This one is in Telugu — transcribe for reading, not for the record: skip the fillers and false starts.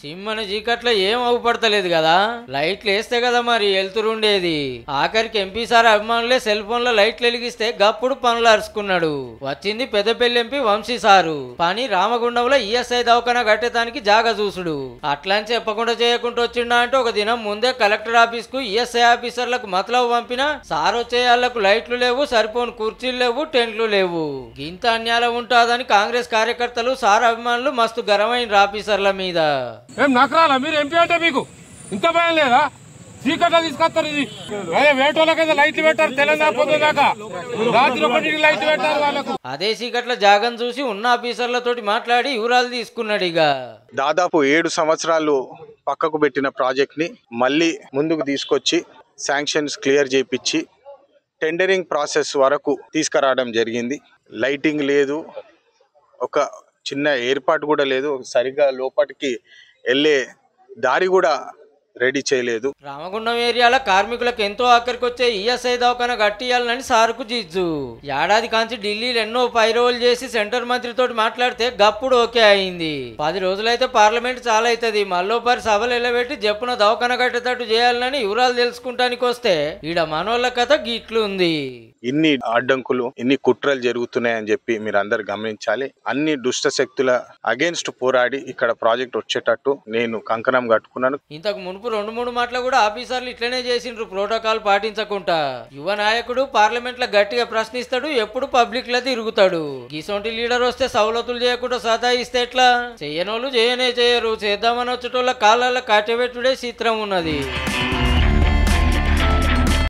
సిమ్మని చీకట్లో ఏం అవుపడతలేదు కదా, లైట్లు వేస్తే కదా మరి వెళ్తురుండేది. ఆఖరికి ఎంపీ సార్ అభిమానులే సెల్ ఫోన్ లో లైట్లు వెలిగిస్తే గప్పుడు పనులు అరుచుకున్నాడు. వచ్చింది పెద్దపల్లి ఎంపీ వంశీ సారు. పని రామగుండంలో ఈఎస్ఐ దవాఖానా కట్టేదానికి జాగా చూసుడు. అట్లని చెప్పకుండా చేయకుండా వచ్చిండా అంటే ఒక దినం ముందే కలెక్టర్ ఆఫీస్ కు ఈఎస్ఐ ఆఫీసర్లకు మతలబు పంపిన సార్ వచ్చేయాళ్లకు లైట్లు లేవు, సరిపోని కుర్చీలు లేవు, టెంట్లు లేవు. ఇంత అన్యాయం ఉంటుందని కాంగ్రెస్ కార్యకర్తలు సార్ అభిమానులు మస్తు గరమైన ఆఫీసర్ల మీద. మీరు ఎంపీ అంటే మీకు ఇంత భయం లేదా? చీకట్లో తీసుకొస్తారు. ఇది వేటోళ్ళకైతే లైట్లు పెట్టారు, తెలంగాణ పొద్దుదాకా రాత్రి ఒకటికి లైట్లు పెట్టారు వాళ్ళకు. అదే చీకట్ల జాగం చూసి ఉన్న ఆఫీసర్లతోటి మాట్లాడి వివరాలు తీసుకున్నాడు. ఇక దాదాపు 7 సంవత్సరాలు పక్కకు పెట్టిన ప్రాజెక్ట్ ని మళ్ళీ ముందుకు తీసుకొచ్చి శాంక్షన్స్ క్లియర్ చేయించి టెండరింగ్ ప్రాసెస్ వరకు తీసుకురావడం జరిగింది. లైటింగ్ లేదు, ఒక చిన్న ఏర్పాటు కూడా లేదు, సరిగ్గా లోపలికి వెళ్ళే దారి కూడా రెడీ చేయలేదు. రామగుండం ఏరియాలో కార్మికులకు ఎంతో ఆఖరికి వచ్చే ఈఎస్ఐ దవాఖానా కట్టియాలని సారుకు జిజ్జు. ఏడాది కాంచి ఢిల్లీలో ఎన్నో పైరోలు చేసి సెంటర్ మంత్రితో మాట్లాడితే గప్పుడు ఓకే అయింది. 10 రోజులైతే పార్లమెంట్ చాలా అవుతుంది. మళ్ళోపరి సభలు ఎల్లబెట్టి జప్పున దవాఖానా కట్టేటట్టు చేయాలని వివరాలు తెలుసుకుంటానికి వస్తే ఈడ మనోళ్ళ కథ గిట్లు ఉంది. ఇన్ని అడ్డంకులు, ఇన్ని కుట్రలు జరుగుతున్నాయని చెప్పి మీరు అందరు గమనించాలి. అన్ని దుష్ట శక్తుల అగేన్స్ట్ పోరాడి ఇక్కడ ప్రాజెక్ట్ వచ్చేటట్టు నేను కంకణం కట్టుకున్నాను. ఇంతకు మునుపు 2-3 మాటలు కూడా ఆఫీసర్లు ఇట్లనే చేసిండ్రు, ప్రోటోకాల్ పాటించకుండా. యువ నాయకుడు పార్లమెంట్ లో గట్టిగా ప్రశ్నిస్తాడు, ఎప్పుడు పబ్లిక్ లో తిరుగుతాడు. గిసొంటి లీడర్ వస్తే సవలతులు చేయకుండా సతాయిస్తే ఎట్లా? చేయనోళ్ళు చేయనే చేయరు, చేద్దామని వచ్చేటోళ్ళ కాళ్ళ కట్టబెట్టుడే చిత్రం ఉన్నది.